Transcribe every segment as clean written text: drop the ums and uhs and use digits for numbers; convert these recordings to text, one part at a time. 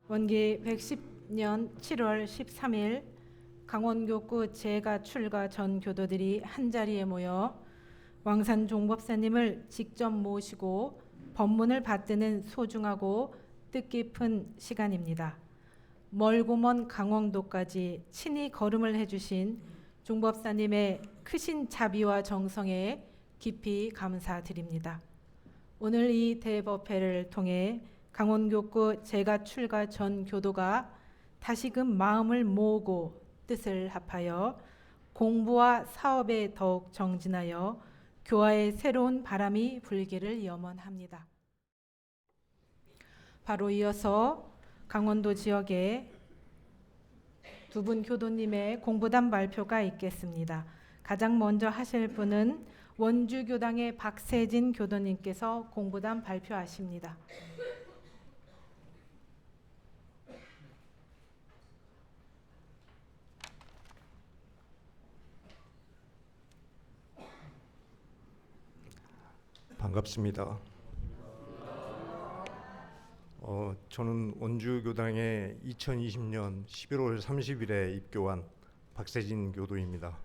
원기 110년 7월 13일 강원교구 재가 출가 전 교도들이 한자리에 모여 왕산 종법사님을 직접 모시고 법문을 받드는 소중하고 뜻깊은 시간입니다. 멀고 먼 강원도까지 친히 걸음을 해주신 종법사님의 크신 자비와 정성에 깊이 감사드립니다. 오늘 이 대법회를 통해 강원교구 재가 출가 전 교도가 다시금 마음을 모으고 뜻을 합하여 공부와 사업에 더욱 정진하여 교화의 새로운 바람이 불기를 염원합니다. 바로 이어서 강원도 지역에 두 분 교도님의 공부담 발표가 있겠습니다. 가장 먼저 하실 분은 원주교당의 박세진 교도님께서 공부담 발표하십니다. 반갑습니다. 저는 원주교당에 2020년 11월 30일에 입교한 박세진 교도입니다.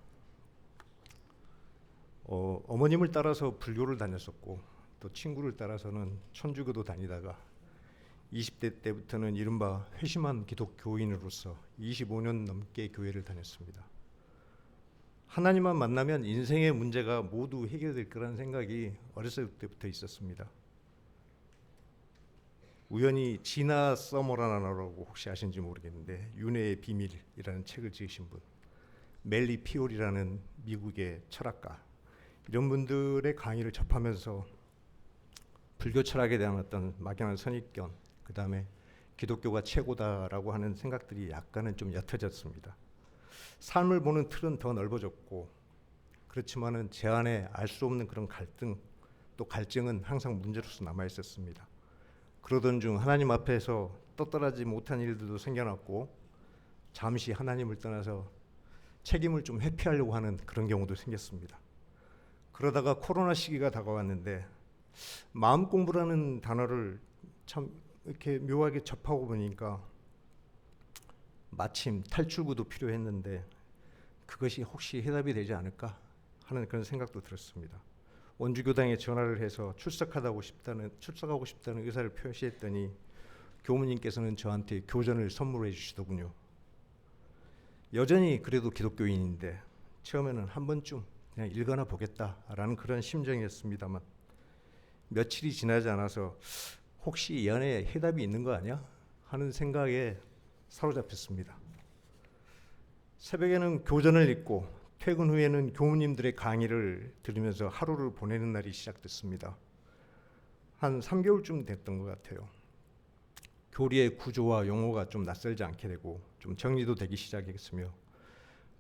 어머님을 따라서 불교를 다녔었고 또 친구를 따라서는 천주교도 다니다가 20대 때부터는 이른바 회심한 기독교인으로서 25년 넘게 교회를 다녔습니다. 하나님만 만나면 인생의 문제가 모두 해결될 거라는 생각이 어렸을 때부터 있었습니다. 우연히 지나 서머라나라고 혹시 아시는지 모르겠는데 윤회의 비밀이라는 책을 지으신 분, 멜리 피올이라는 미국의 철학가, 이런 분들의 강의를 접하면서 불교 철학에 대한 어떤 막연한 선입견, 그 다음에 기독교가 최고다라고 하는 생각들이 약간은 좀 옅어졌습니다. 삶을 보는 틀은 더 넓어졌고, 그렇지만은 제 안에 알 수 없는 그런 갈등, 또 갈증은 항상 문제로서 남아 있었습니다. 그러던 중 하나님 앞에서 떠떨어지지 못한 일들도 생겨났고, 잠시 하나님을 떠나서 책임을 좀 회피하려고 하는 그런 경우도 생겼습니다. 그러다가 코로나 시기가 다가왔는데 마음 공부라는 단어를 참 이렇게 묘하게 접하고 보니까 마침 탈출구도 필요했는데 그것이 혹시 해답이 되지 않을까 하는 그런 생각도 들었습니다. 원주교당에 전화를 해서 출석하고 싶다는 의사를 표시했더니 교무님께서는 저한테 교전을 선물해 주시더군요. 여전히 그래도 기독교인인데 처음에는 한 번쯤 그냥 읽어나 보겠다라는 그런 심정이었습니다만 며칠이 지나지 않아서 혹시 이 안에 해답이 있는 거 아니야? 하는 생각에 사로잡혔습니다. 새벽에는 교전을 읽고 퇴근 후에는 교무님들의 강의를 들으면서 하루를 보내는 날이 시작됐습니다. 한 3개월쯤 됐던 것 같아요. 교리의 구조와 용어가 좀 낯설지 않게 되고 좀 정리도 되기 시작했으며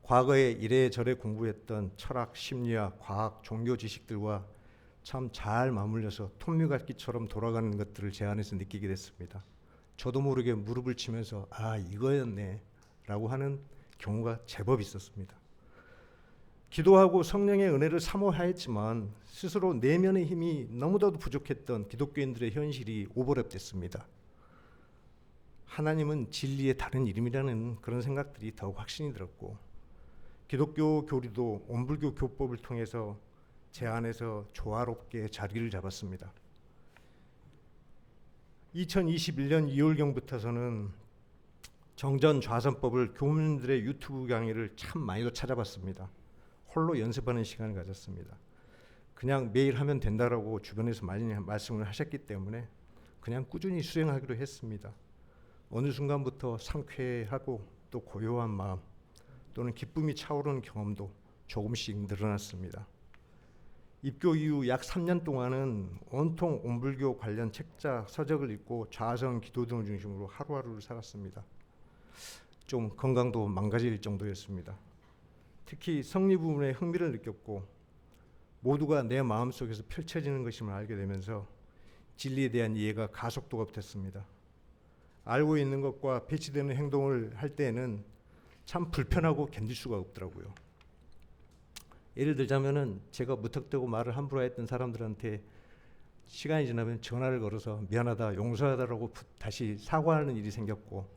과거에 이래저래 공부했던 철학, 심리학, 과학, 종교 지식들과 참 잘 맞물려서 톱니바퀴처럼 돌아가는 것들을 제 안에서 느끼게 됐습니다. 저도 모르게 무릎을 치면서 아, 이거였네 라고 하는 경우가 제법 있었습니다. 기도하고 성령의 은혜를 사모하였지만 스스로 내면의 힘이 너무나도 부족했던 기독교인들의 현실이 오버랩됐습니다. 하나님은 진리의 다른 이름이라는 그런 생각들이 더욱 확신이 들었고, 기독교 교리도 온불교 교법을 통해서 제 안에서 조화롭게 자리를 잡았습니다. 2021년 2월경부터서는 정전 좌선법을 교무님들의 유튜브 강의를 참 많이도 찾아봤습니다. 홀로 연습하는 시간을 가졌습니다. 그냥 매일 하면 된다라고 주변에서 많이 말씀을 하셨기 때문에 그냥 꾸준히 수행하기로 했습니다. 어느 순간부터 상쾌하고 또 고요한 마음 또는 기쁨이 차오르는 경험도 조금씩 늘어났습니다. 입교 이후 약 3년 동안은 온통 온불교 관련 책자, 서적을 읽고 좌선, 기도 등을 중심으로 하루하루를 살았습니다. 좀 건강도 망가질 정도였습니다. 특히 성리 부분에 흥미를 느꼈고 모두가 내 마음속에서 펼쳐지는 것임을 알게 되면서 진리에 대한 이해가 가속도가 됐습니다. 알고 있는 것과 배치되는 행동을 할 때에는 참 불편하고 견딜 수가 없더라고요. 예를 들자면은 제가 무턱대고 말을 함부로 했던 사람들한테 시간이 지나면 전화를 걸어서 미안하다, 용서하다라고 다시 사과하는 일이 생겼고,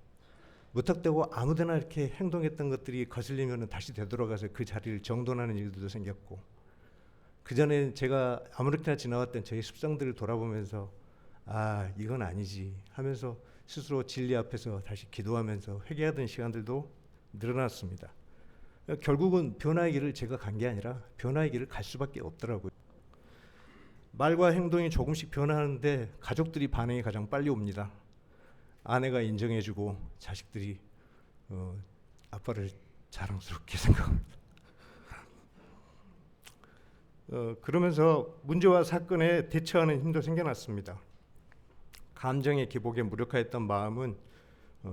무턱대고 아무데나 이렇게 행동했던 것들이 거슬리면 다시 되돌아가서 그 자리를 정돈하는 일들도 생겼고, 그 전에 제가 아무렇게나 지나왔던 저희 습성들을 돌아보면서 아, 이건 아니지 하면서 스스로 진리 앞에서 다시 기도하면서 회개하던 시간들도 늘어났습니다. 결국은 변화의 길을 제가 간 게 아니라 변화의 길을 갈 수밖에 없더라고요. 말과 행동이 조금씩 변하는데 가족들이 반응이 가장 빨리 옵니다. 아내가 인정해주고 자식들이 아빠를 자랑스럽게 생각합니다. 그러면서 문제와 사건에 대처하는 힘도 생겨났습니다. 감정의 기복에 무력화했던 마음은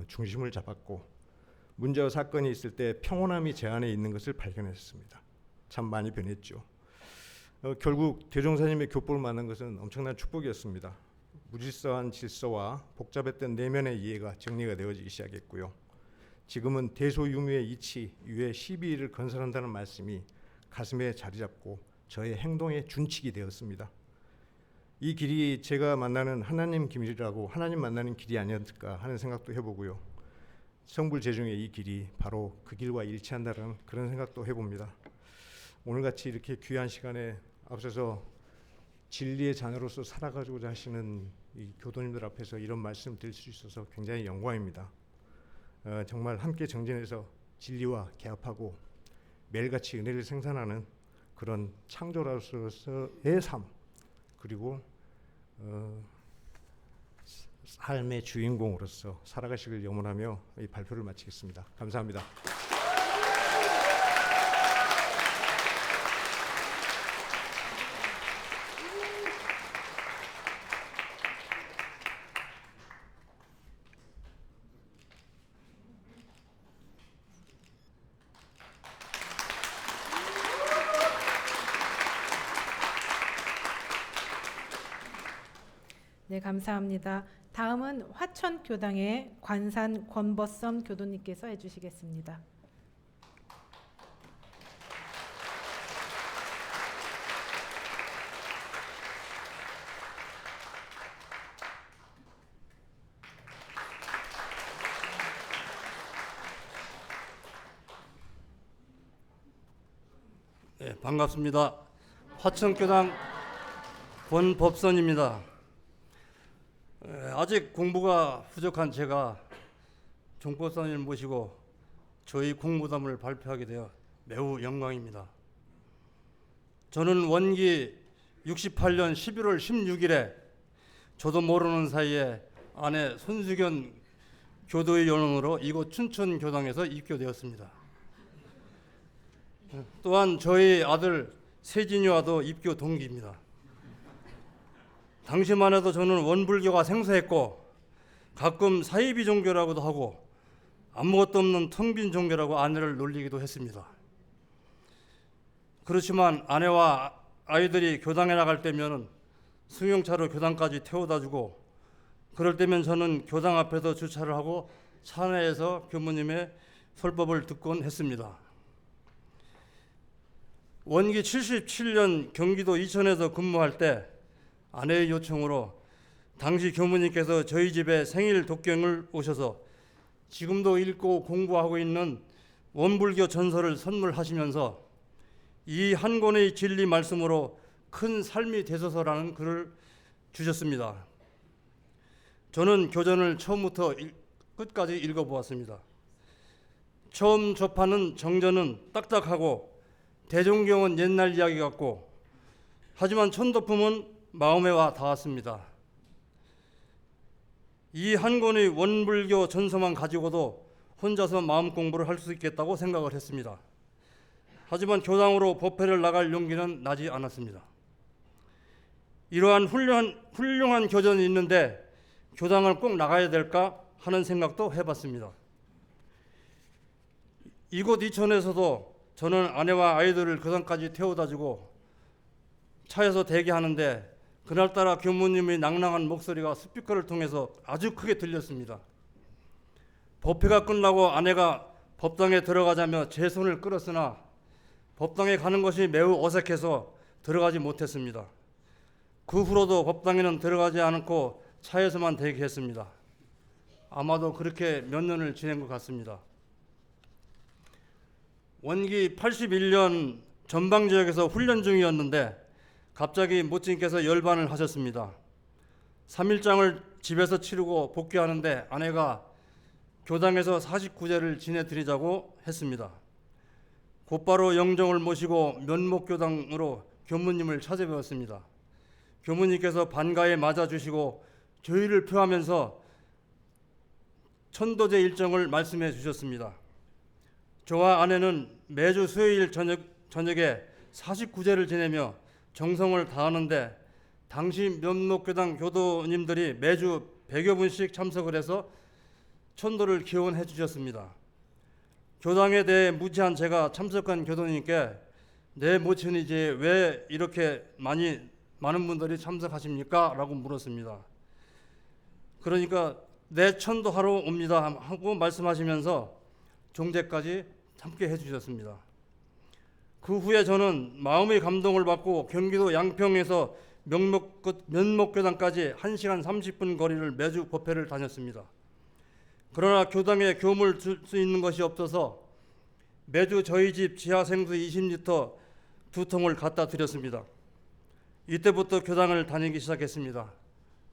중심을 잡았고, 문제와 사건이 있을 때 평온함이 제 안에 있는 것을 발견했습니다. 참 많이 변했죠. 결국 대종사님의 교법을 만난 것은 엄청난 축복이었습니다. 무질서한 질서와 복잡했던 내면의 이해가 정리가 되어지기 시작했고요. 지금은 대소유무의 이치 유의 12일을 건설한다는 말씀이 가슴에 자리 잡고 저의 행동의 준칙이 되었습니다. 이 길이 제가 만나는 하나님 길이라고, 하나님 만나는 길이 아니었을까 하는 생각도 해보고요. 성불제중의 이 길이 바로 그 길과 일치한다는 그런 생각도 해봅니다. 오늘같이 이렇게 귀한 시간에 앞서서 진리의 자녀로서 살아가고자 하시는 이 교도님들 앞에서 이런 말씀 드릴 수 있어서 굉장히 영광입니다. 정말 함께 정진해서 진리와 개합하고 매일같이 은혜를 생산하는 그런 창조로서의 삶, 그리고 삶의 주인공으로서 살아가시길 염원하며 이 발표를 마치겠습니다. 감사합니다. 네, 감사합니다. 다음은 화천교당의 관산 권버썸 교도님께서 해주시겠습니다. 네, 반갑습니다. 화천교당 권법선입니다. 아직 공부가 부족한 제가 종법선을 모시고 저희 공부담을 발표하게 되어 매우 영광입니다. 저는 원기 68년 11월 16일에 저도 모르는 사이에 아내 손수견 교도의 연원으로 이곳 춘천교당에서 입교되었습니다. 또한 저희 아들 세진이와도 입교 동기입니다. 당시만 해도 저는 원불교가 생소했고 가끔 사이비 종교라고도 하고 아무것도 없는 텅 빈 종교라고 아내를 놀리기도 했습니다. 그렇지만 아내와 아이들이 교당에 나갈 때면 승용차로 교당까지 태워다 주고, 그럴 때면 저는 교당 앞에서 주차를 하고 차 내에서 교무님의 설법을 듣곤 했습니다. 원기 77년 경기도 이천에서 근무할 때 아내의 요청으로 당시 교무님께서 저희 집에 생일 독경을 오셔서 지금도 읽고 공부하고 있는 원불교 전설을 선물하시면서 이 한 권의 진리 말씀으로 큰 삶이 되소서라는 글을 주셨습니다. 저는 교전을 처음부터 끝까지 읽어보았습니다. 처음 접하는 정전은 딱딱하고 대종경은 옛날 이야기 같고, 하지만 천도품은 마음에 와 닿았습니다. 이 한 권의 원불교 전서만 가지고도 혼자서 마음 공부를 할 수 있겠다고 생각을 했습니다. 하지만 교당으로 법회를 나갈 용기는 나지 않았습니다. 이러한 훌륭한 교전이 있는데 교당을 꼭 나가야 될까 하는 생각도 해봤습니다. 이곳 이천에서도 저는 아내와 아이들을 교당까지 태워다주고 차에서 대기하는데 그날따라 교무님의 낭낭한 목소리가 스피커를 통해서 아주 크게 들렸습니다. 법회가 끝나고 아내가 법당에 들어가자며 제 손을 끌었으나 법당에 가는 것이 매우 어색해서 들어가지 못했습니다. 그 후로도 법당에는 들어가지 않고 차에서만 대기했습니다. 아마도 그렇게 몇 년을 지낸 것 같습니다. 원기 81년 전방지역에서 훈련 중이었는데 갑자기 모친께서 열반을 하셨습니다. 3일장을 집에서 치르고 복귀하는데 아내가 교당에서 49제를 지내드리자고 했습니다. 곧바로 영정을 모시고 면목교당으로 교무님을 찾아뵈었습니다. 교무님께서 반가에 맞아주시고 조의를 표하면서 천도제 일정을 말씀해 주셨습니다. 저와 아내는 매주 수요일 저녁에 49제를 지내며 정성을 다하는데 당시 면목교당 교도님들이 매주 100여 분씩 참석을 해서 천도를 기원해 주셨습니다. 교당에 대해 무지한 제가 참석한 교도님께 내 모친이지 왜 이렇게 많은 분들이 참석하십니까? 라고 물었습니다. 그러니까 내 천도하러 옵니다 하고 말씀하시면서 종제까지 함께 해주셨습니다. 그 후에 저는 마음의 감동을 받고 경기도 양평에서 면목교당까지 1시간 30분 거리를 매주 법회를 다녔습니다. 그러나 교당에 교물 줄 수 있는 것이 없어서 매주 저희 집 지하 생수 20리터 2통을 갖다 드렸습니다. 이때부터 교당을 다니기 시작했습니다.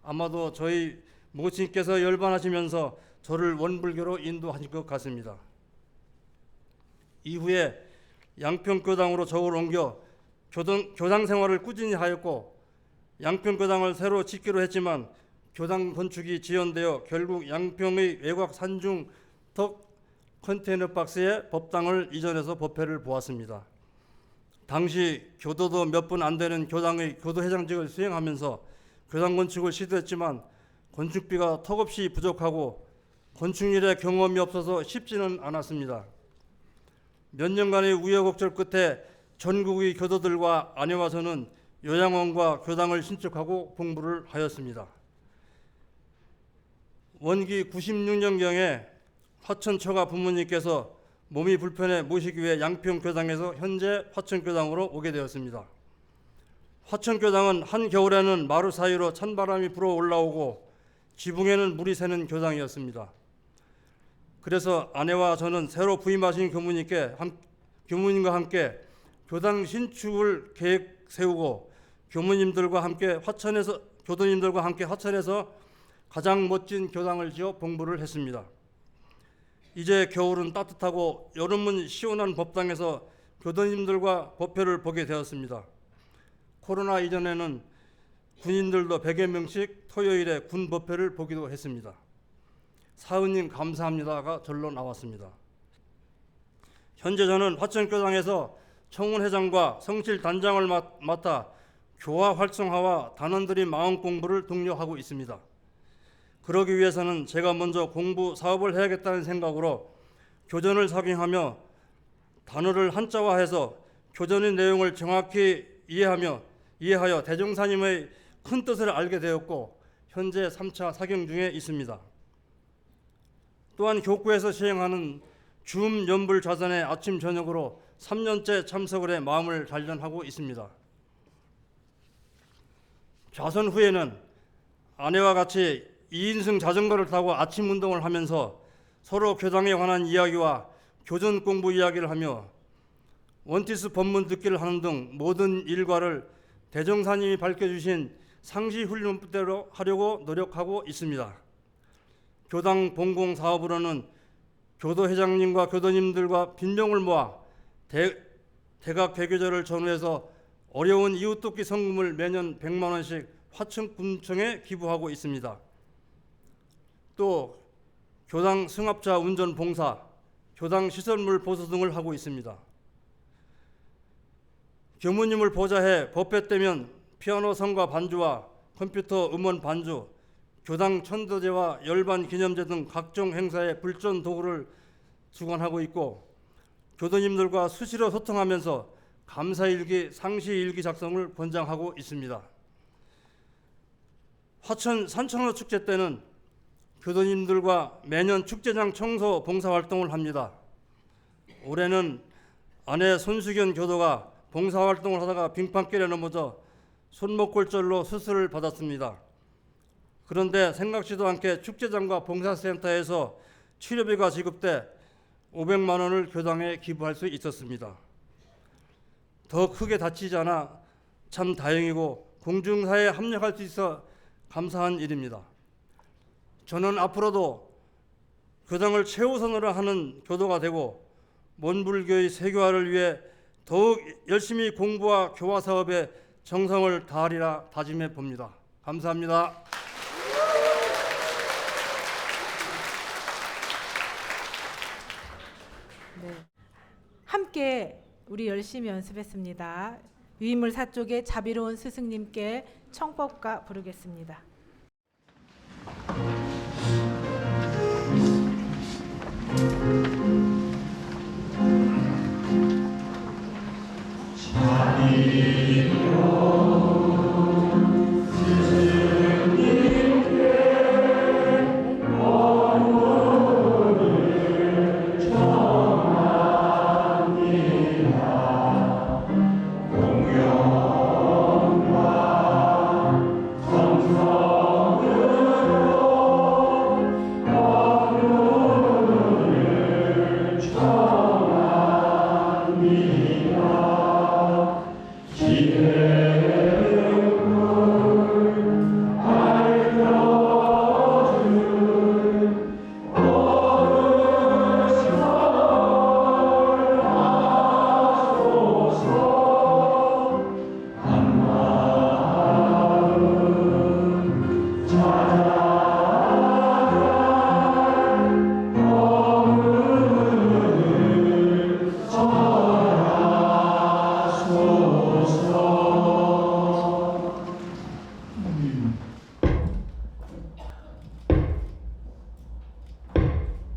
아마도 저희 모친께서 열반하시면서 저를 원불교로 인도하신 것 같습니다. 이후에 양평교당으로 저를 옮겨 교당 생활을 꾸준히 하였고 양평교당을 새로 짓기로 했지만 교당 건축이 지연되어 결국 양평의 외곽 산중 턱 컨테이너 박스에 법당을 이전해서 법회를 보았습니다. 당시 교도도 몇 분 안 되는 교당의 교도회장직을 수행하면서 교당 건축을 시도했지만 건축비가 턱없이 부족하고 건축일에 경험이 없어서 쉽지는 않았습니다. 몇 년간의 우여곡절 끝에 전국의 교도들과 아내와 저는 요양원과 교당을 신축하고 공부를 하였습니다. 원기 96년경에 화천처가 부모님께서 몸이 불편해 모시기 위해 양평교당에서 현재 화천교당으로 오게 되었습니다. 화천교당은 한겨울에는 마루 사이로 찬바람이 불어 올라오고 지붕에는 물이 새는 교당이었습니다. 그래서 아내와 저는 새로 부임하신 교무님과 함께 교당 신축을 계획 세우고 교도님들과 함께 화천에서 가장 멋진 교당을 지어 봉부를 했습니다. 이제 겨울은 따뜻하고 여름은 시원한 법당에서 교도님들과 법회를 보게 되었습니다. 코로나 이전에는 군인들도 100여 명씩 토요일에 군 법회를 보기도 했습니다. 사은님 감사합니다가 절로 나왔습니다. 현재 저는 화천교당에서 청운회장과 성실단장을 맡아 교화 활성화와 단원들의 마음 공부를 독려하고 있습니다. 그러기 위해서는 제가 먼저 공부 사업을 해야겠다는 생각으로 교전을 석양하며 단어를 한자화해서 교전의 내용을 정확히 이해하여 대종사님의 큰 뜻을 알게 되었고 현재 3차 사경 중에 있습니다. 또한 교구에서 시행하는 줌 연불 좌선에 아침 저녁으로 3년째 참석을 해 마음을 단련하고 있습니다. 좌선 후에는 아내와 같이 2인승 자전거를 타고 아침 운동을 하면서 서로 교당에 관한 이야기와 교전 공부 이야기를 하며 원티스 법문 듣기를 하는 등 모든 일과를 대종사님이 밝혀주신 상시 훈련대로 하려고 노력하고 있습니다. 교당 봉공 사업으로는 교도회장님과 교도님들과 빈병을 모아 대각 개교절을 전후해서 어려운 이웃돕기 성금을 매년 100만 원씩 화천군청에 기부하고 있습니다. 또 교당 승합차 운전 봉사, 교당 시설물 보수 등을 하고 있습니다. 교무님을 보좌해 법회 때면 피아노 성가 반주와 컴퓨터 음원 반주, 교당 천도제와 열반 기념제 등 각종 행사에 불전 도구를 주관하고 있고 교도님들과 수시로 소통하면서 감사일기, 상시일기 작성을 권장하고 있습니다. 화천 산천어 축제 때는 교도님들과 매년 축제장 청소 봉사활동을 합니다. 올해는 아내 손수견 교도가 봉사활동을 하다가 빙판길에 넘어져 손목골절로 수술을 받았습니다. 그런데 생각지도 않게 축제장과 봉사센터에서 치료비가 지급돼 500만 원을 교당에 기부할 수 있었습니다. 더 크게 다치지 않아 참 다행이고 공중사에 합력할 수 있어 감사한 일입니다. 저는 앞으로도 교당을 최우선으로 하는 교도가 되고 원불교의 세교화를 위해 더욱 열심히 공부와 교화 사업에 정성을 다하리라 다짐해 봅니다. 감사합니다. 네. 함께 우리 열심히 연습했습니다. 유인물 사쪽의 자비로운 스승님께 청법가 부르겠습니다.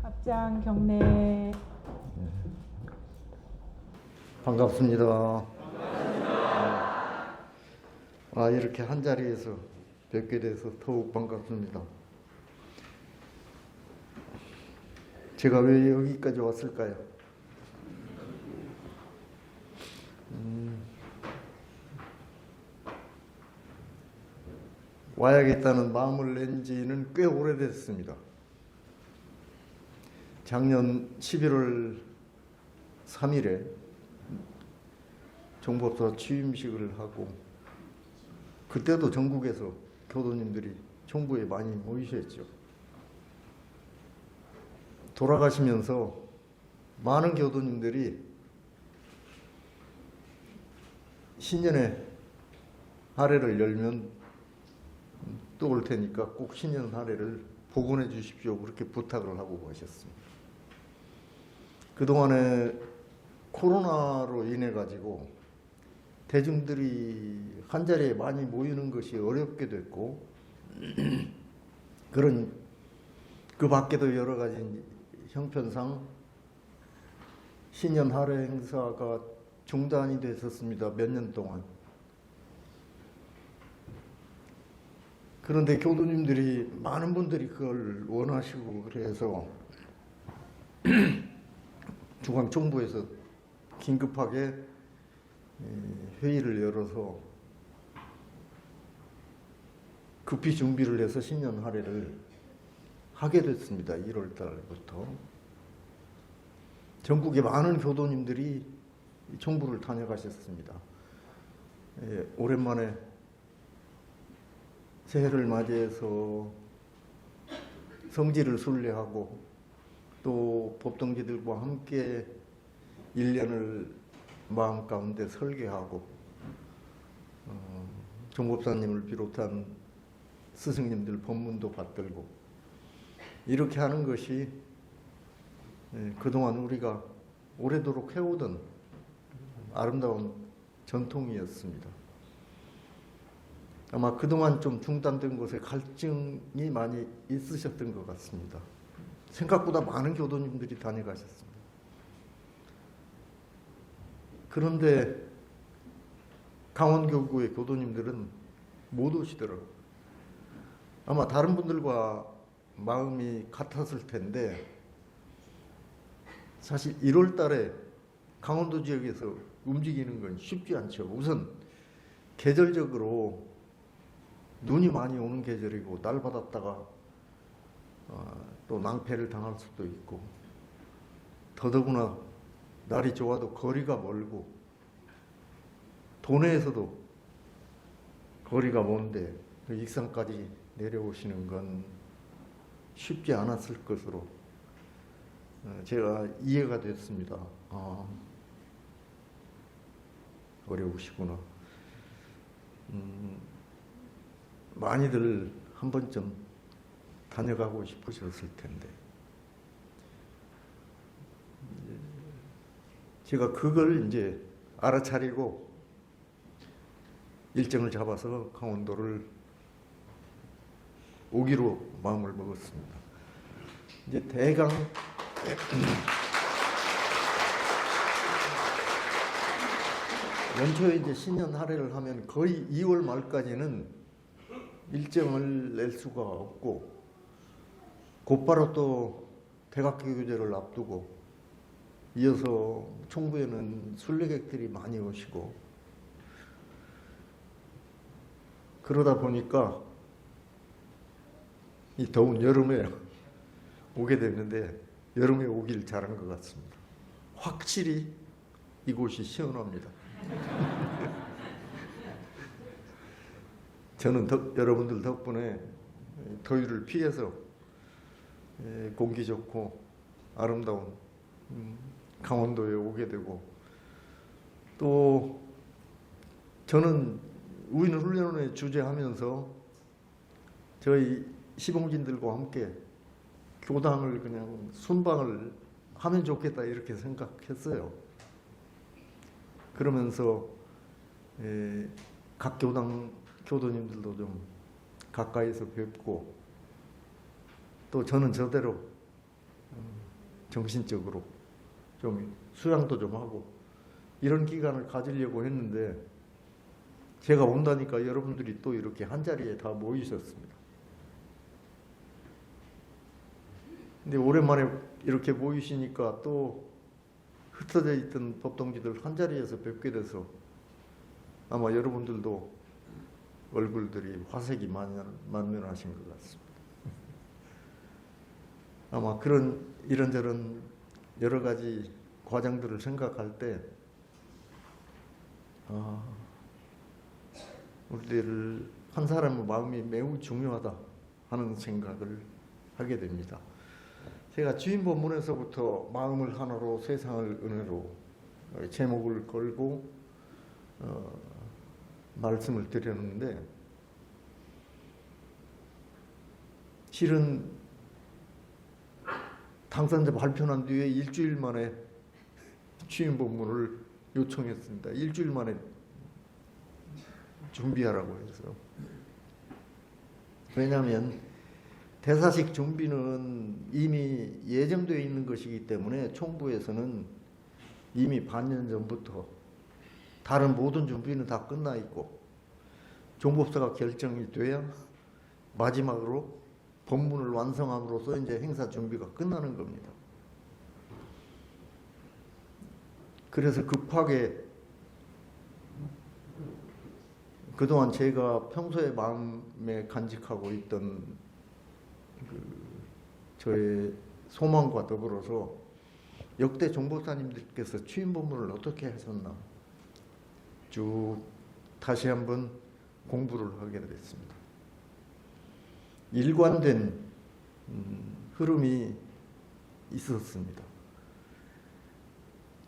합장 경례. 반갑습니다. 이렇게 한 자리에서 뵙게 돼서 더욱 반갑습니다. 제가 왜 여기까지 왔을까요? 와야겠다는 마음을 낸 지는 꽤 오래됐습니다. 작년 11월 3일에 종법사 취임식을 하고 그때도 전국에서 교도님들이 총부에 많이 모이셨죠. 돌아가시면서 많은 교도님들이 신년에 할애를 열면 또 올 테니까 꼭 신년 할애를 복원해 주십시오. 그렇게 부탁을 하고 가셨습니다. 그동안에 코로나로 인해 가지고 대중들이 한자리에 많이 모이는 것이 어렵게 됐고 그 밖에도 여러 가지 형편상 신년 할애 행사가 중단이 됐었습니다. 몇 년 동안. 그런데 교도님들이 많은 분들이 그걸 원하시고 그래서 중앙총부에서 긴급하게 회의를 열어서 급히 준비를 해서 신년 할애를 하게 됐습니다. 1월 달부터. 전국의 많은 교도님들이 총부를 다녀가셨습니다. 오랜만에 새해를 맞이해서 성지를 순례하고 또 법동지들과 함께 1년을 마음 가운데 설계하고 종법사님을 비롯한 스승님들 법문도 받들고 이렇게 하는 것이 그동안 우리가 오래도록 해오던 아름다운 전통이었습니다. 아마 그동안 좀 중단된 곳에 갈증이 많이 있으셨던 것 같습니다. 생각보다 많은 교도님들이 다녀가셨습니다. 그런데 강원교구의 교도님들은 못 오시더라고요. 아마 다른 분들과 마음이 같았을 텐데 사실 1월 달에 강원도 지역에서 움직이는 건 쉽지 않죠. 우선 계절적으로 눈이 많이 오는 계절이고 날 받았다가 또 낭패를 당할 수도 있고, 더더구나 날이 좋아도 거리가 멀고 도내에서도 거리가 먼데 그 익산까지 내려오시는 건 쉽지 않았을 것으로 제가 이해가 됐습니다. 어려우시구나. 많이들 한 번쯤 다녀가고 싶으셨을 텐데, 제가 그걸 이제 알아차리고 일정을 잡아서 강원도를 오기로 마음을 먹었습니다. 이제 대강 연초에 이제 신년 할애를 하면 거의 2월 말까지는 일정을 낼 수가 없고, 곧바로 또 대학교 교재를 앞두고 이어서 총부에는 순례객들이 많이 오시고, 그러다 보니까 이 더운 여름에 오게 됐는데 여름에 오길 잘한 것 같습니다. 확실히 이곳이 시원합니다. 저는 여러분들 덕분에 더위를 피해서 공기 좋고 아름다운 강원도에 오게 되고, 또 저는 우인 훈련원에 주재하면서 저희 시봉진들과 함께 교당을 그냥 순방을 하면 좋겠다 이렇게 생각했어요. 그러면서 각 교당 교도님들도 좀 가까이서 뵙고, 또 저는 저대로 정신적으로 좀 수양도 좀 하고 이런 기간을 가지려고 했는데, 제가 온다니까 여러분들이 또 이렇게 한자리에 다 모이셨습니다. 근데 오랜만에 이렇게 모이시니까 또 흩어져 있던 법동지들 한자리에서 뵙게 돼서 아마 여러분들도 얼굴들이 화색이 만면하신 것 같습니다. 아마 그런 이런저런 여러 가지 과정들을 생각할 때 우리들 한 사람의 마음이 매우 중요하다 하는 생각을 하게 됩니다. 제가 주인 본문에서부터 마음을 하나로 세상을 은혜로 제목을 걸고 말씀을 드렸는데, 실은 당선자 발표한 뒤에 일주일 만에 주인 본문을 요청했습니다. 일주일 만에 준비하라고 해서. 왜냐하면 대사식 준비는 이미 예정되어 있는 것이기 때문에 총부에서는 이미 반년 전부터 다른 모든 준비는 다 끝나 있고, 종법사가 결정이 돼야 마지막으로 법문을 완성함으로써 이제 행사 준비가 끝나는 겁니다. 그래서 급하게 그동안 제가 평소에 마음에 간직하고 있던 저의 소망과 더불어서 역대 종법사님들께서 취임 법문을 어떻게 하셨나 쭉 다시 한번 공부를 하게 됐습니다. 일관된 흐름이 있었습니다.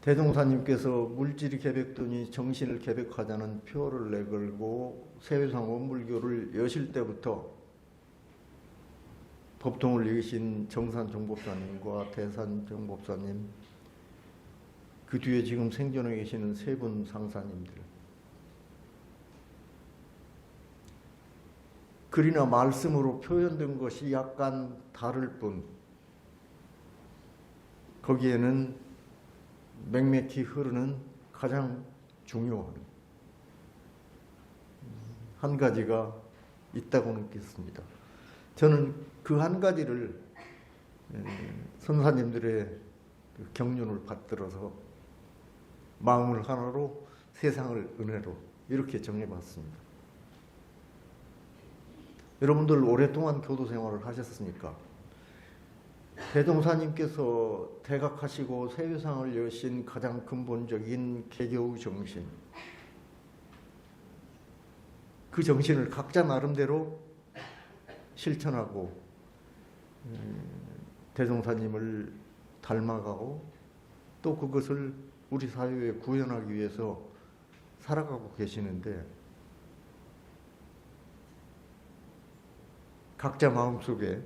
대종사님께서 물질이 개벽되니 정신을 개벽하자는 표를 내걸고 세회상 원불교를 여실 때부터 법통을 이으신 정산 정법사님과 대산 정법사님, 그 뒤에 지금 생존해 계시는 세 분 상사님들, 글이나 말씀으로 표현된 것이 약간 다를 뿐 거기에는 맥맥히 흐르는 가장 중요한 한 가지가 있다고 느꼈습니다. 저는 그 한 가지를 선사님들의 경륜을 받들어서 마음을 하나로 세상을 은혜로 이렇게 정해봤습니다. 여러분들 오랫동안 교도 생활을 하셨으니까 대종사님께서 대각하시고 세상을 여신 가장 근본적인 개교의 정신, 그 정신을 각자 나름대로 실천하고 대종사님을 닮아가고 또 그것을 우리 사회에 구현하기 위해서 살아가고 계시는데, 각자 마음속에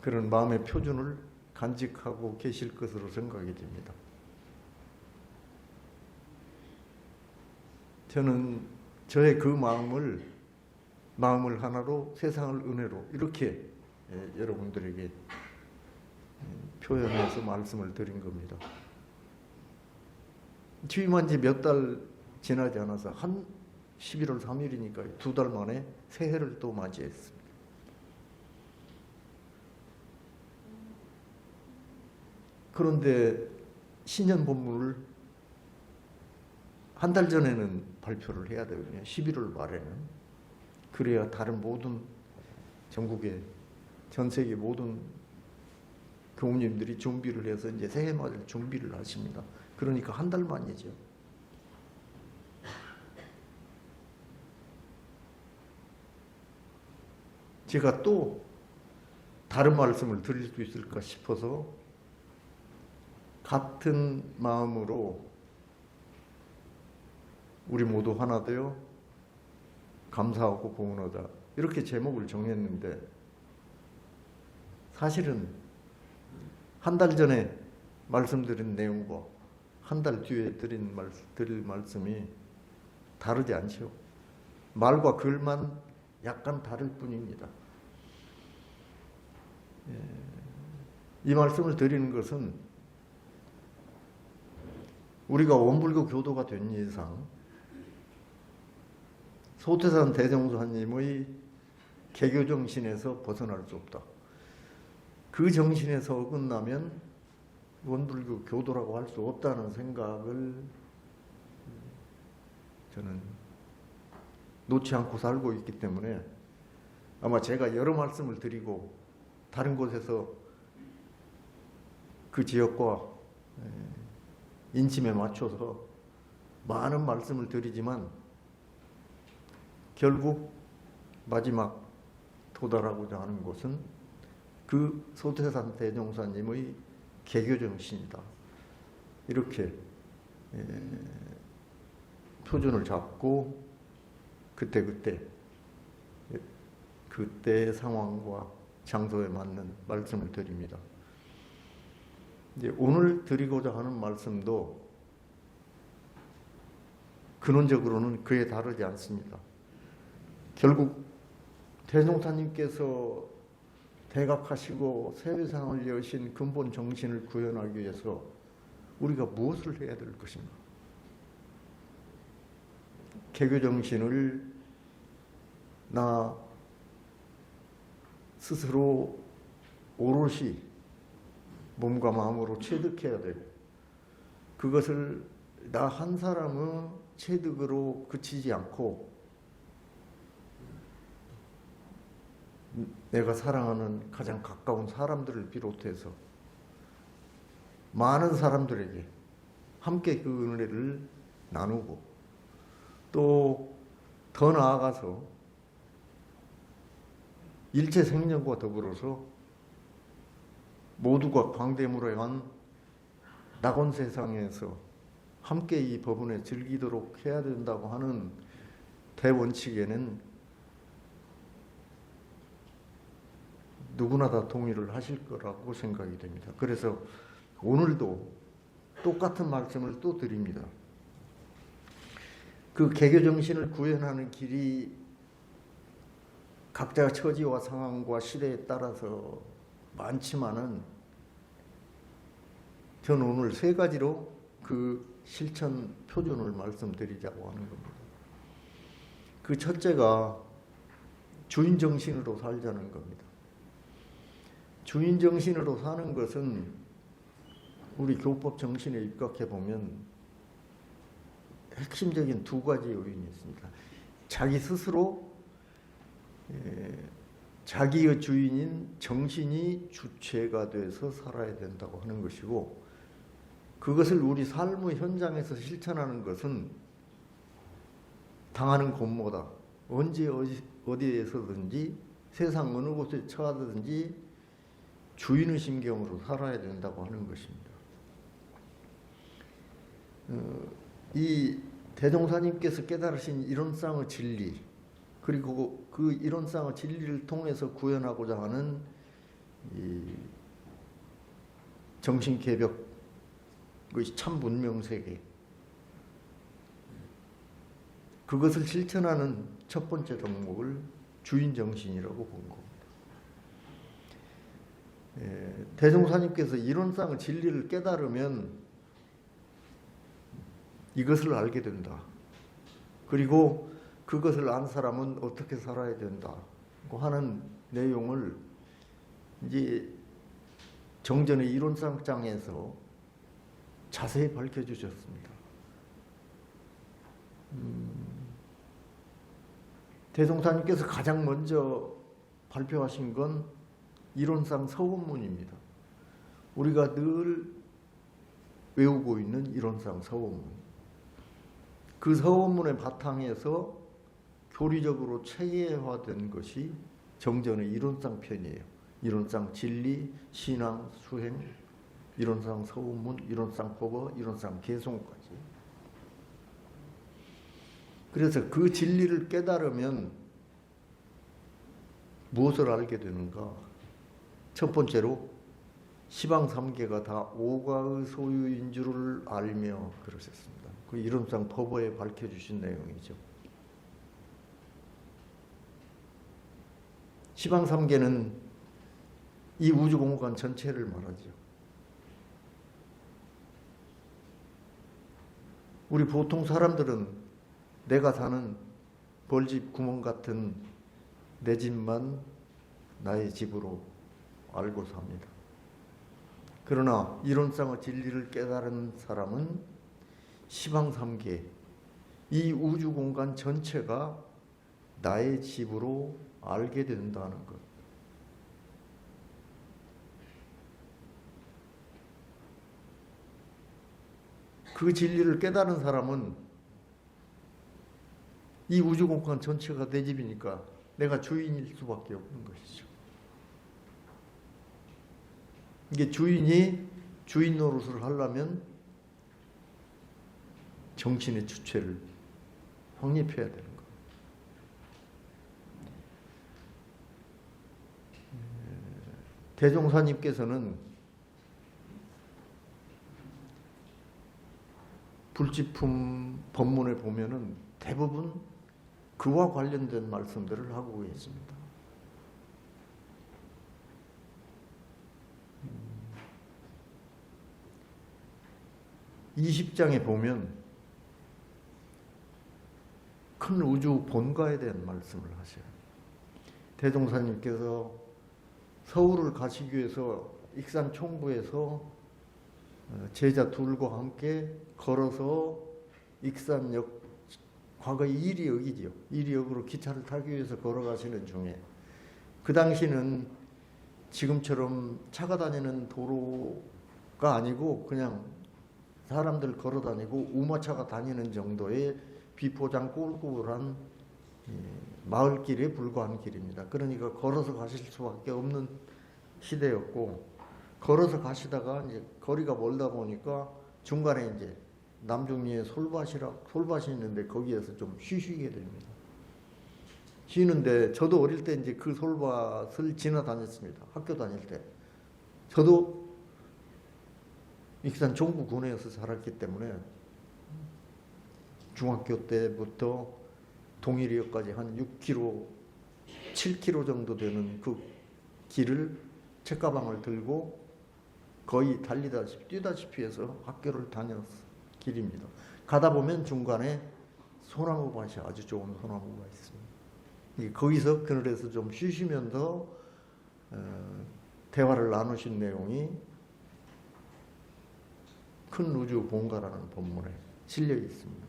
그런 마음의 표준을 간직하고 계실 것으로 생각이 됩니다. 저는 저의 그 마음을 하나로 세상을 은혜로 이렇게 여러분들에게 표현해서 말씀을 드린 겁니다. 취임한 지 몇 달 지나지 않아서 한 11월 3일이니까 2달 만에 새해를 또 맞이했습니다. 그런데 신년 본문을 한 달 전에는 발표를 해야 되거든요. 11월 말에는. 그래야 다른 모든 전국의 전 세계 모든 교우님들이 준비를 해서 이제 새해 맞을 준비를 하십니다. 그러니까 한 달 만이죠. 제가 또 다른 말씀을 드릴 수 있을까 싶어서 같은 마음으로 우리 모두 하나 되어 감사하고 봉헌하자, 이렇게 제목을 정했는데, 사실은 한 달 전에 말씀드린 내용과 한 달 뒤에 드릴 말씀이 다르지 않죠. 말과 글만 약간 다를 뿐입니다. 이 말씀을 드리는 것은 우리가 원불교 교도가 된 이상 소태산 대종사님의 개교 정신에서 벗어날 수 없다. 그 정신에서 어긋나면 원불교 교도라고 할 수 없다는 생각을 저는 놓지 않고 살고 있기 때문에 아마 제가 여러 말씀을 드리고 다른 곳에서 그 지역과 인심에 맞춰서 많은 말씀을 드리지만 결국 마지막 도달하고자 하는 곳은 그 소태산 대종사님의 개교 정신이다. 이렇게 표준을 잡고 그때의 상황과 장소에 맞는 말씀을 드립니다. 이제 오늘 드리고자 하는 말씀도 근원적으로는 그에 다르지 않습니다. 결국 대종사님께서 대각하시고 세상을 여신 근본 정신을 구현하기 위해서 우리가 무엇을 해야 될 것인가? 개교 정신을 나 스스로 오롯이 몸과 마음으로 체득해야 되고, 그것을 나 한 사람의 체득으로 그치지 않고 내가 사랑하는 가장 가까운 사람들을 비롯해서 많은 사람들에게 함께 그 은혜를 나누고, 또 더 나아가서 일체 생명과 더불어서 모두가 광대무량한 낙원 세상에서 함께 이 법운에 즐기도록 해야 된다고 하는 대원칙에는 누구나 다 동의를 하실 거라고 생각이 됩니다. 그래서 오늘도 똑같은 말씀을 또 드립니다. 그 개교 정신을 구현하는 길이 각자 처지와 상황과 시대에 따라서 많지만은 저는 오늘 3가지로 그 실천 표준을 말씀드리자고 하는 겁니다. 그 첫째가 주인 정신으로 살자는 겁니다. 주인 정신으로 사는 것은 우리 교법 정신에 입각해 보면 핵심적인 두 가지 요인이 있습니다. 자기 스스로 자기의 주인인 정신이 주체가 돼서 살아야 된다고 하는 것이고, 그것을 우리 삶의 현장에서 실천하는 것은 당하는 곳마다 언제 어디에서든지 세상 어느 곳에 처하든지 주인의 심경으로 살아야 된다고 하는 것입니다. 이 대종사님께서 깨달으신 이론상의 진리, 그리고 그 이론상의 진리를 통해서 구현하고자 하는 이 정신개벽, 그것이 참 문명세계, 그것을 실천하는 첫 번째 덕목을 주인정신이라고 본 겁니다. 대종사님께서 이론상의 진리를 깨달으면 이것을 알게 된다. 그리고 그것을 안 사람은 어떻게 살아야 된다고 하는 내용을 이제 정전의 이론상장에서 자세히 밝혀주셨습니다. 대종사님께서 가장 먼저 발표하신 건 이론상 서원문입니다. 우리가 늘 외우고 있는 이론상 서원문. 그 서원문의 바탕에서 교리적으로 체계화된 것이 정전의 이론상 편이에요. 이론상 진리, 신앙, 수행, 이론상 서원문, 이론상 법어, 이론상 개송까지. 그래서 그 진리를 깨달으면 무엇을 알게 되는가? 첫 번째로 시방삼계가 다 오가의 소유인 줄을 알며 그러셨습니다. 그 이론상 법어에 밝혀주신 내용이죠. 시방삼계는 이 우주공간 전체를 말하죠. 우리 보통 사람들은 내가 사는 벌집 구멍 같은 내 집만 나의 집으로 알고 삽니다. 그러나 이론상의 진리를 깨달은 사람은 시방삼계, 이 우주공간 전체가 나의 집으로 알게 된다는 것. 그 진리를 깨달은 사람은 이 우주공간 전체가 내 집이니까 내가 주인일 수밖에 없는 것이죠. 이게 주인이 주인 노릇을 하려면 정신의 주체를 확립해야 되는 거예요. 대종사님께서는 불지품 법문에 보면은 대부분 그와 관련된 말씀들을 하고 계십니다. 20장에 보면 큰 우주 본가에 대한 말씀을 하셔요. 대종사님께서 서울을 가시기 위해서 익산 총부에서 제자 둘과 함께 걸어서 익산역, 과거 이리역이죠. 이리역으로 기차를 타기 위해서 걸어가시는 중에, 그 당시는 지금처럼 차가 다니는 도로가 아니고 그냥 사람들 걸어 다니고 우마차가 다니는 정도의 비포장 꼴꼴한 마을길에 불과한 길입니다. 그러니까 걸어서 가실 수밖에 없는 시대였고, 걸어서 가시다가 이제 거리가 멀다 보니까 중간에 이제 남중리에 솔밭이 있는데 거기에서 좀 쉬시게 됩니다. 쉬는데 저도 어릴 때 이제 그 솔밭을 지나다녔습니다. 학교 다닐 때. 저도 익산 종부군에서 자랐기 때문에 중학교 때부터 동일이역까지 한 6km, 7km 정도 되는 그 길을 책가방을 들고 거의 달리다시피 뛰다시피 해서 학교를 다녔 길입니다. 가다 보면 중간에 소나무밭이, 아주 좋은 소나무가 있습니다. 거기서 그늘에서 좀 쉬시면서 대화를 나누신 내용이 큰 우주 본가라는 본문에 실려 있습니다.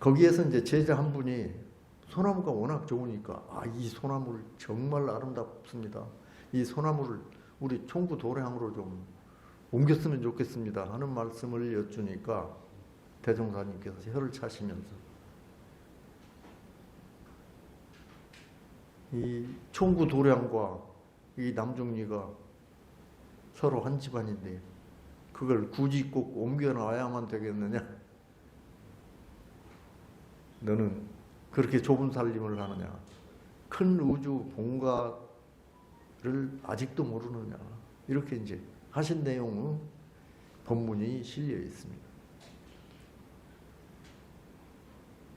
거기에서 이제 제자 한 분이 소나무가 워낙 좋으니까 이 소나무를 정말 아름답습니다. 이 소나무를 우리 총구 도량으로 좀 옮겼으면 좋겠습니다 하는 말씀을 여쭈니까 대종사님께서 혀를 차시면서 이 총구 도량과 이 남중리가 서로 한 집안인데 그걸 굳이 꼭 옮겨놔야만 되겠느냐? 너는 그렇게 좁은 살림을 하느냐? 큰 우주 본가를 아직도 모르느냐? 이렇게 이제 하신 내용은 본문이 실려 있습니다.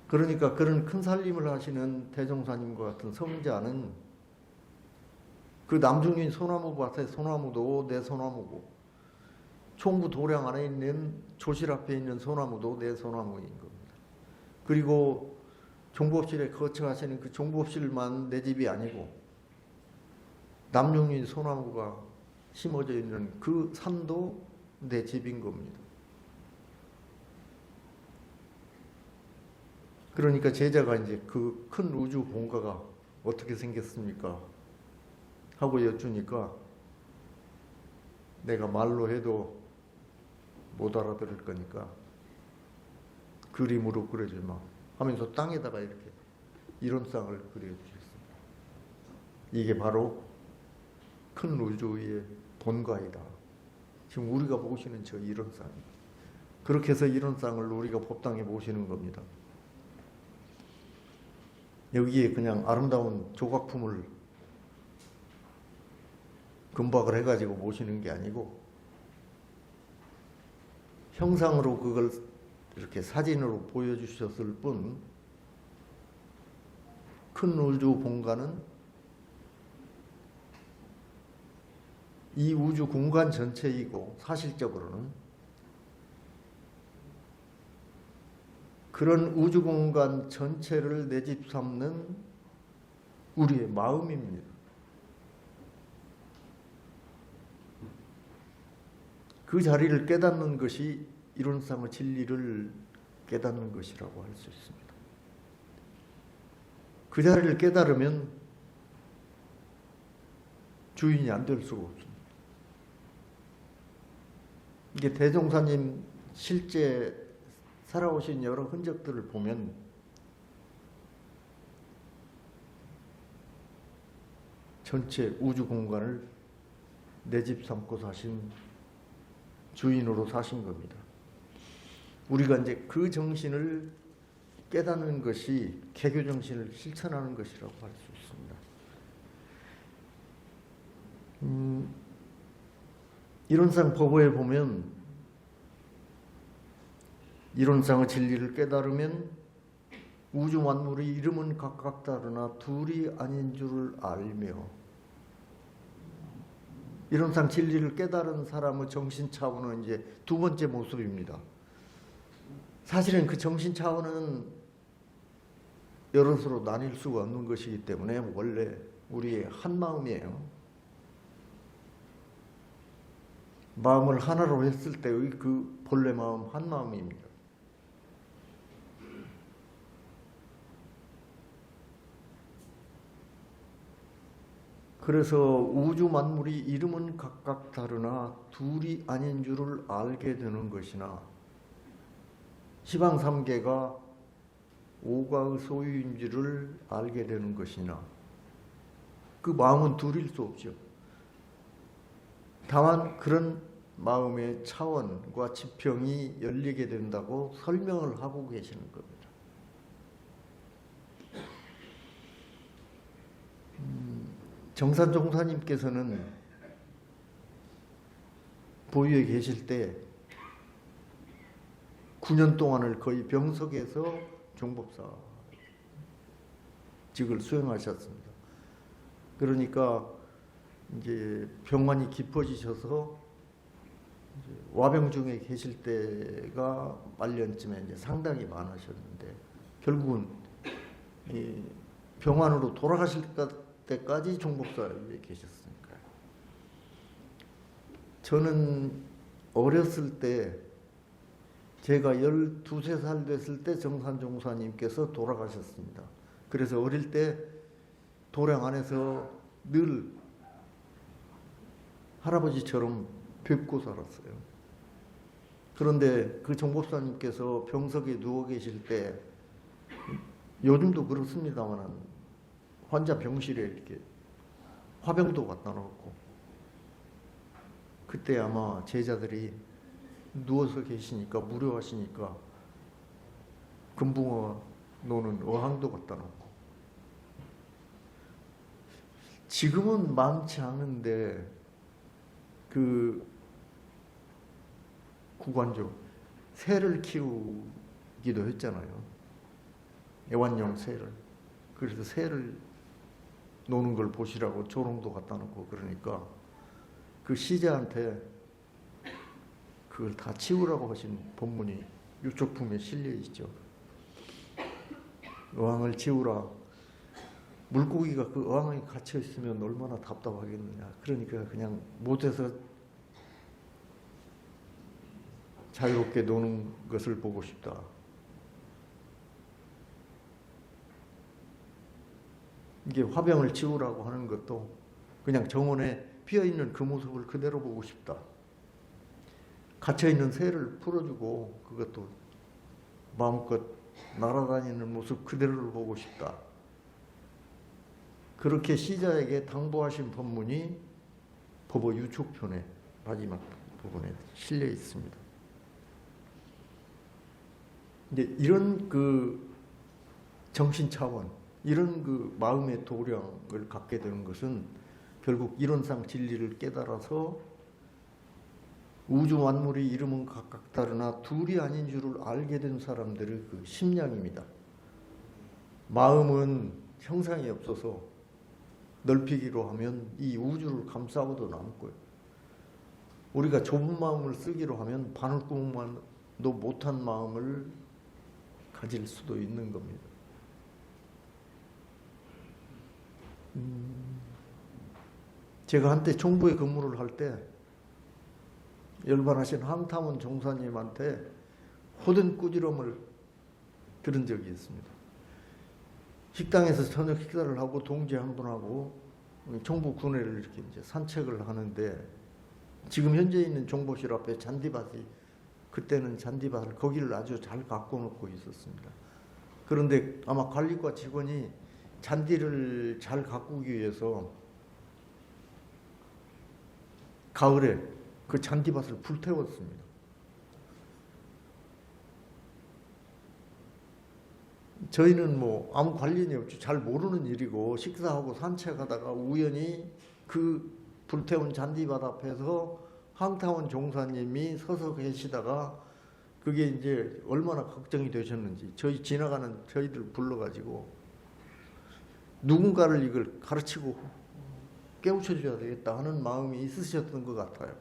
그러니까 그런 큰 살림을 하시는 대종사님과 같은 성자는 그 남중인 소나무 밭의 소나무도 내 소나무고 총구 도량 안에 있는 조실 앞에 있는 소나무도 내 소나무인 겁니다. 그리고 종법실에 거처하시는 그 종법실만 내 집이 아니고 남중인 소나무가 심어져 있는 그 산도 내 집인 겁니다. 그러니까 제자가 이제 그 큰 우주 본가가 어떻게 생겼습니까? 하고 여쭈니까 내가 말로 해도 못 알아들을 거니까 그림으로 그려주마 하면서 땅에다가 이렇게 이론상을 그려주셨습니다. 이게 바로 큰 우주의 본가이다. 지금 우리가 보시는 저 이론상입니다. 그렇게 해서 이론상을 우리가 법당에 모시는 겁니다. 여기에 그냥 아름다운 조각품을 금박을 해가지고 모시는 게 아니고 형상으로 그걸 이렇게 사진으로 보여주셨을 뿐 큰 우주 본가는 이 우주 공간 전체이고 사실적으로는 그런 우주 공간 전체를 내 집 삼는 우리의 마음입니다. 그 자리를 깨닫는 것이 이론상의 진리를 깨닫는 것이라고 할 수 있습니다. 그 자리를 깨달으면 주인이 안 될 수가 없습니다. 이게 대종사님 실제 살아오신 여러 흔적들을 보면 전체 우주 공간을 내 집 삼고 사신 주인으로 사신 겁니다. 우리가 이제 그 정신을 깨닫는 것이 개교 정신을 실천하는 것이라고 할 수 있습니다. 이론상 법어에 보면 이론상의 진리를 깨달으면 우주 만물의 이름은 각각 다르나 둘이 아닌 줄을 알며 이론상 진리를 깨달은 사람의 정신 차원은 이제 두 번째 모습입니다. 사실은 그 정신 차원은 여럿으로 나뉠 수가 없는 것이기 때문에 원래 우리의 한 마음이에요. 마음을 하나로 했을 때의 그 본래 마음 한 마음입니다. 그래서 우주 만물이 이름은 각각 다르나 둘이 아닌 줄을 알게 되는 것이나 시방삼계가 오가의 소유인지를 알게 되는 것이나 그 마음은 둘일 수 없죠. 다만 그런 마음의 차원과 지평이 열리게 된다고 설명을 하고 계시는 겁니다. 정산종사님께서는 보유에 계실 때 9년 동안을 거의 병석에서 종법사직을 수행하셨습니다. 그러니까 이제 병환이 깊어지셔서 이제 와병 중에 계실 때가 말년쯤에 이제 상당히 많으셨는데 결국은 이 병환으로 돌아가실 때까지 종법사에 계셨으니까요. 저는 어렸을 때 제가 12살 됐을 때 정산종사님께서 돌아가셨습니다. 그래서 어릴 때 도량 안에서 늘 할아버지처럼 뵙고 살았어요. 그런데 그 정법사님께서 병석에 누워 계실 때, 요즘도 그렇습니다만 환자 병실에 이렇게 화병도 갖다 놓고, 그때 아마 제자들이 누워서 계시니까 무료하시니까 금붕어 노는 어항도 갖다 놓고, 지금은 많지 않은데 그 구관조 새를 키우기도 했잖아요. 애완용 새를. 그래서 새를 노는 걸 보시라고 조롱도 갖다 놓고, 그러니까 그 시자한테 그걸 다 치우라고 하신 본문이 유족품에 실려 있죠. 어항을 치우라. 물고기가 그 어항에 갇혀 있으면 얼마나 답답하겠느냐. 그러니까 그냥 못해서 자유롭게 노는 것을 보고 싶다. 이게 화병을 치우라고 하는 것도 그냥 정원에 피어있는 그 모습을 그대로 보고 싶다. 갇혀있는 새를 풀어주고 그것도 마음껏 날아다니는 모습 그대로를 보고 싶다. 그렇게 시자에게 당부하신 법문이 법어 유축편의 마지막 부분에 실려 있습니다. 이제 이런 그 정신 차원, 이런 그 마음의 도량을 갖게 되는 것은 결국 이론상 진리를 깨달아서 우주 만물의 이름은 각각 다르나 둘이 아닌 줄을 알게 된 사람들의 그 심량입니다. 마음은 형상이 없어서 넓히기로 하면 이 우주를 감싸고도 남고요. 우리가 좁은 마음을 쓰기로 하면 바늘구멍만도 못한 마음을 가질 수도 있는 겁니다. 제가 한때 총부에 근무를 할 때 열반하신 황탐원 종사님한테 호된 꾸지람을 들은 적이 있습니다. 식당에서 저녁 식사를 하고 동지 한 분하고 총부 군회를 이렇게 이제 산책을 하는데, 지금 현재 있는 종보실 앞에 잔디밭이, 그때는 잔디밭을 거기를 아주 잘 가꿔 놓고 있었습니다. 그런데 아마 관리과 직원이 잔디를 잘 가꾸기 위해서 가을에 그 잔디밭을 불태웠습니다. 저희는 뭐 아무 관련이 없죠. 잘 모르는 일이고 식사하고 산책하다가 우연히 그 불태운 잔디밭 앞에서 황타원 종사님이 서서 계시다가, 그게 이제 얼마나 걱정이 되셨는지 저희 지나가는 저희들 불러가지고 누군가를 이걸 가르치고 깨우쳐줘야 되겠다 하는 마음이 있으셨던 것 같아요.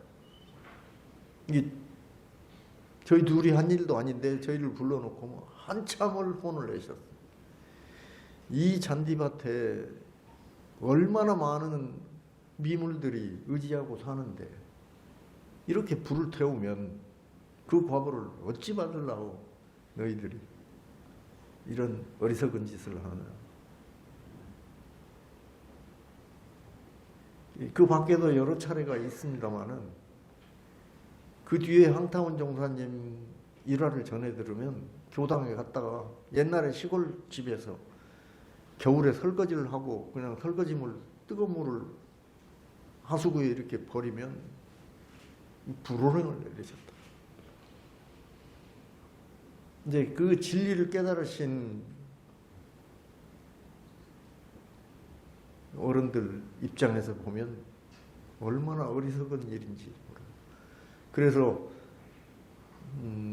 이게 저희 둘이 한 일도 아닌데 저희를 불러놓고 뭐 한참을 혼을 내셨어요. 이 잔디밭에 얼마나 많은 미물들이 의지하고 사는데 이렇게 불을 태우면 그 과보를 어찌 받으려고 너희들이 이런 어리석은 짓을 하느냐. 그 밖에도 여러 차례가 있습니다마는 그 뒤에 황타원 종사님 일화를 전해 들으면 교당에 갔다가 옛날에 시골집에서 겨울에 설거지를 하고 그냥 설거지물, 뜨거운 물을 하수구에 이렇게 버리면 불호령을 내리셨다. 이제 그 진리를 깨달으신 어른들 입장에서 보면 얼마나 어리석은 일인지 몰라요. 그래서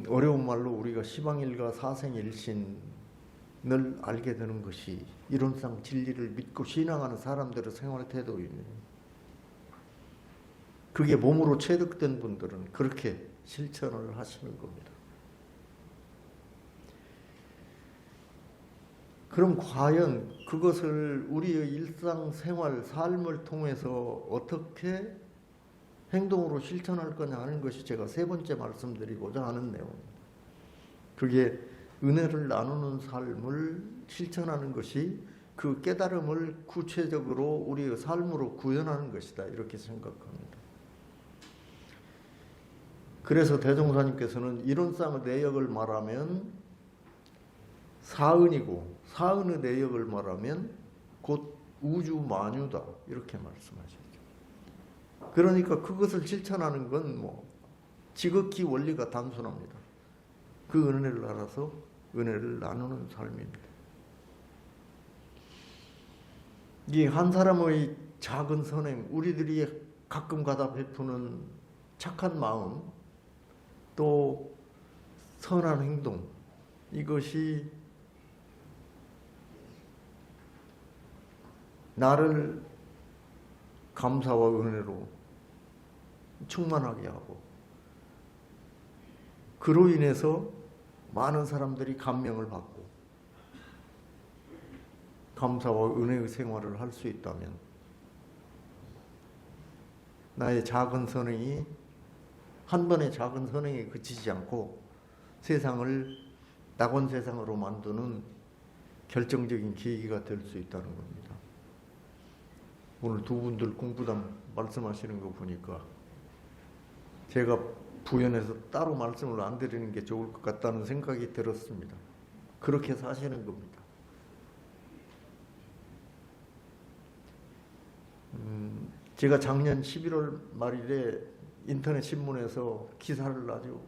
어려운 말로 우리가 시방일가 사생일신을 알게 되는 것이 이론상 진리를 믿고 신앙하는 사람들의 생활 태도입니다. 그게 몸으로 체득된 분들은 그렇게 실천을 하시는 겁니다. 그럼 과연 그것을 우리의 일상생활, 삶을 통해서 어떻게 행동으로 실천할 거냐 하는 것이 제가 세 번째 말씀드리고자 하는 내용입니다. 그게 은혜를 나누는 삶을 실천하는 것이 그 깨달음을 구체적으로 우리의 삶으로 구현하는 것이다, 이렇게 생각합니다. 그래서 대종사님께서는 이론상의 내역을 말하면 사은이고 사은의 내역을 말하면 곧 우주 만유다, 이렇게 말씀하시죠. 그러니까 그것을 실천하는 건 뭐 지극히 원리가 단순합니다. 그 은혜를 알아서 은혜를 나누는 삶입니다. 이 한 사람의 작은 선행, 우리들이 가끔 가다 베푸는 착한 마음, 또 선한 행동, 이것이 나를 감사와 은혜로 충만하게 하고, 그로 인해서 많은 사람들이 감명을 받고 감사와 은혜의 생활을 할 수 있다면, 나의 작은 선행이, 한 번의 작은 선행에 그치지 않고 세상을 낙원 세상으로 만드는 결정적인 계기가 될 수 있다는 겁니다. 오늘 두 분들 공부담 말씀하시는 거 보니까 제가 부연해서 따로 말씀을 안 드리는 게 좋을 것 같다는 생각이 들었습니다. 그렇게 사시는 겁니다. 제가 작년 11월 말일에 인터넷 신문에서 기사를, 아주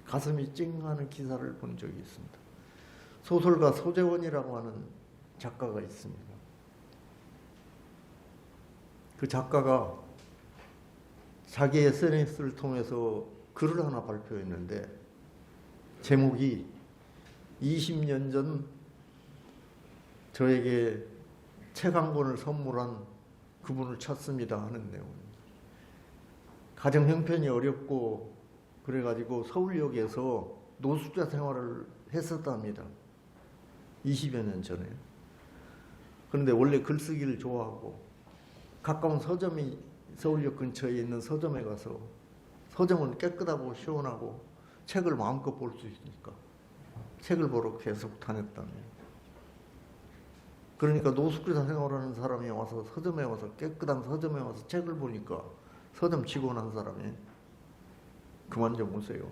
가슴이 찡하는 기사를 본 적이 있습니다. 소설가 소재원이라고 하는 작가가 있습니다. 그 작가가 자기 SNS를 통해서 글을 하나 발표했는데, 제목이 20년 전 저에게 책 한 권을 선물한 그분을 찾습니다 하는 내용입니다. 가정 형편이 어렵고 그래가지고 서울역에서 노숙자 생활을 했었답니다. 20여 년 전에. 그런데 원래 글쓰기를 좋아하고 가까운 서점이 서울역 근처에 있는 서점에 가서, 서점은 깨끗하고 시원하고 책을 마음껏 볼 수 있으니까 책을 보러 계속 다녔답니다. 그러니까 노숙자 생활하는 사람이 와서 서점에 와서, 깨끗한 서점에 와서 책을 보니까 서점 직원 한 사람이 그만 좀 오세요,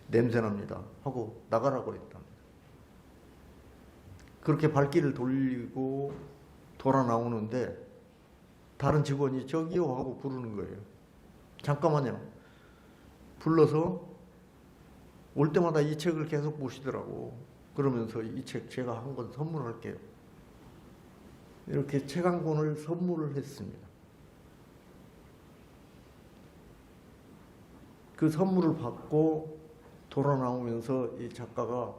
냄새납니다 하고 나가라고 했답니다. 그렇게 발길을 돌리고 돌아 나오는데 다른 직원이 저기요 하고 부르는 거예요. 잠깐만요. 불러서 올 때마다 이 책을 계속 보시더라고. 그러면서 이 책 제가 한 권 선물할게요. 이렇게 책 한 권을 선물을 했습니다. 그 선물을 받고 돌아 나오면서 이 작가가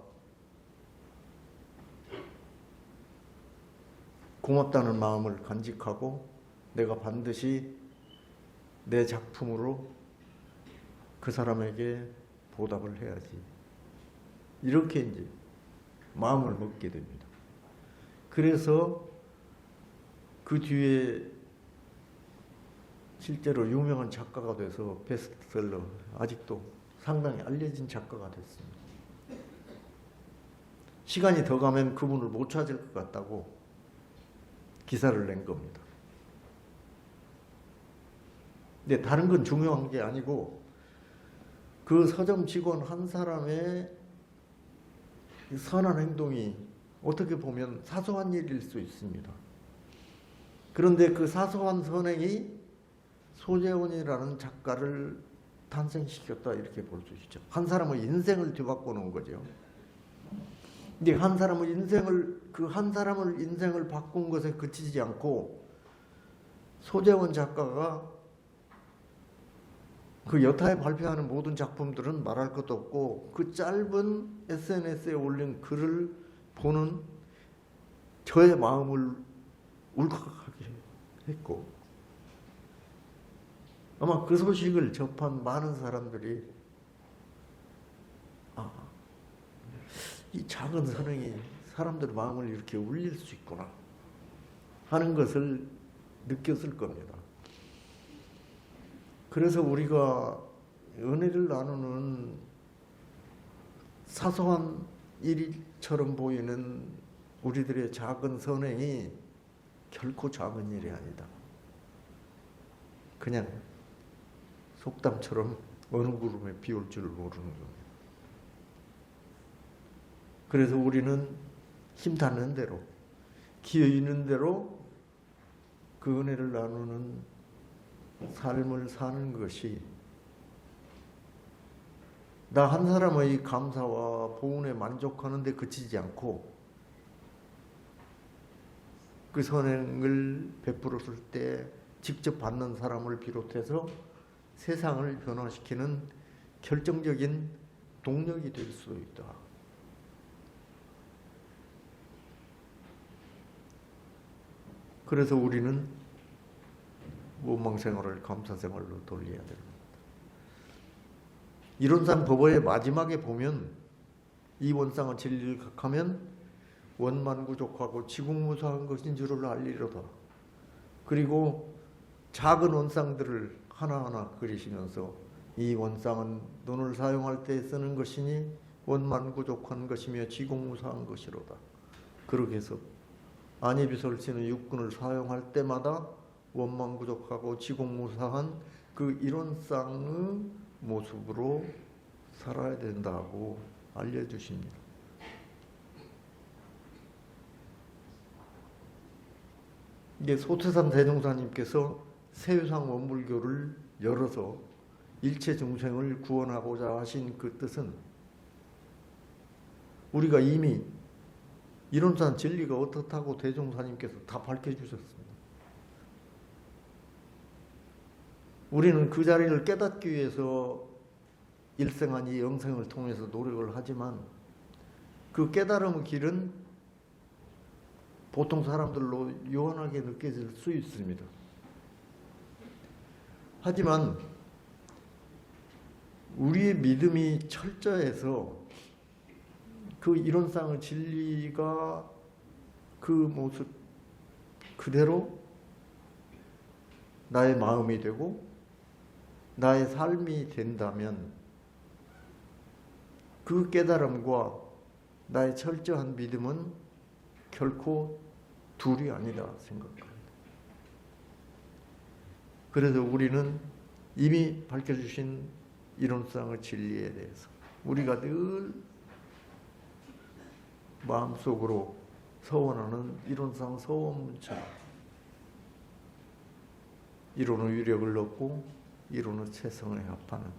고맙다는 마음을 간직하고, 내가 반드시 내 작품으로 그 사람에게 보답을 해야지, 이렇게 이제 마음을 먹게 됩니다. 그래서 그 뒤에 실제로 유명한 작가가 돼서 베스트셀러, 아직도 상당히 알려진 작가가 됐습니다. 시간이 더 가면 그분을 못 찾을 것 같다고 기사를 낸 겁니다. 근데 다른 건 중요한 게 아니고, 그 서점 직원 한 사람의 선한 행동이 어떻게 보면 사소한 일일 수 있습니다. 그런데 그 사소한 선행이 소재원이라는 작가를 탄생시켰다, 이렇게 볼 수 있죠. 한 사람의 인생을 뒤바꿔 놓은 거죠. 근데 한 사람의 인생을, 그 한 사람을 인생을 바꾼 것에 그치지 않고, 소재원 작가가 그 여타에 발표하는 모든 작품들은 말할 것도 없고, 그 짧은 SNS에 올린 글을 보는 저의 마음을 울컥하게 했고, 아마 그 소식을 접한 많은 사람들이, 아, 이 작은 선행이 사람들 마음을 이렇게 울릴 수 있구나 하는 것을 느꼈을 겁니다. 그래서 우리가 은혜를 나누는 사소한 일처럼 보이는 우리들의 작은 선행이 결코 작은 일이 아니다. 그냥 속담처럼 어느 구름에 비 올 줄 모르는 겁니다. 그래서 우리는 힘 닿는 대로, 기회 있는 대로 그 은혜를 나누는 삶을 사는 것이 나 한 사람의 감사와 보은에 만족하는 데 그치지 않고 그 선행을 베풀었을 때 직접 받는 사람을 비롯해서 세상을 변화시키는 결정적인 동력이 될 수 있다. 그래서 우리는 원망생활을 감사생활로 돌려야 됩니다. 이론상 법어의 마지막에 보면 이 원상은 진리를 각하면 원만구족하고 지국무사한 것인 줄을 알리로다. 그리고 작은 원상들을 하나하나 그리시면서 이 원상은 눈을 사용할 때 쓰는 것이니 원만구족한 것이며 지국무사한 것이로다. 그렇게 해서 안이비설씨는 육군을 사용할 때마다 원만구족하고 지국무사한 그 일원상의 모습으로 살아야 된다고 알려주십니다. 이게 소태산 대종사님께서 세유상 원불교를 열어서 일체 중생을 구원하고자 하신 그 뜻은 우리가 이미 이론상 진리가 어떻다고 대종사님께서 다 밝혀주셨습니다. 우리는 그 자리를 깨닫기 위해서 일생한 이 영생을 통해서 노력을 하지만 그 깨달음의 길은 보통 사람들로 요원하게 느껴질 수 있습니다. 하지만 우리의 믿음이 철저해서 그 이론상의 진리가 그 모습 그대로 나의 마음이 되고 나의 삶이 된다면 그 깨달음과 나의 철저한 믿음은 결코 둘이 아니다 생각합니다. 그래서 우리는 이미 밝혀주신 이론상의 진리에 대해서 우리가 늘 마음속으로 서원하는 이론상 서원문처럼 이론의 위력을 얻고 이론의 체성에 합하는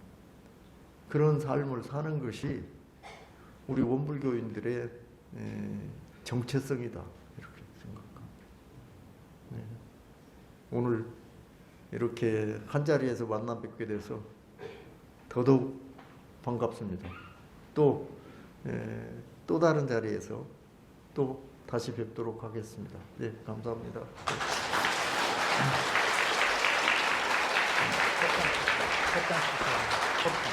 그런 삶을 사는 것이 우리 원불교인들의 정체성이다 이렇게 생각합니다. 네. 오늘 이렇게 한 자리에서 만나 뵙게 돼서 더더욱 반갑습니다. 또 다른 자리에서 또 다시 뵙도록 하겠습니다. 네, 감사합니다. 첫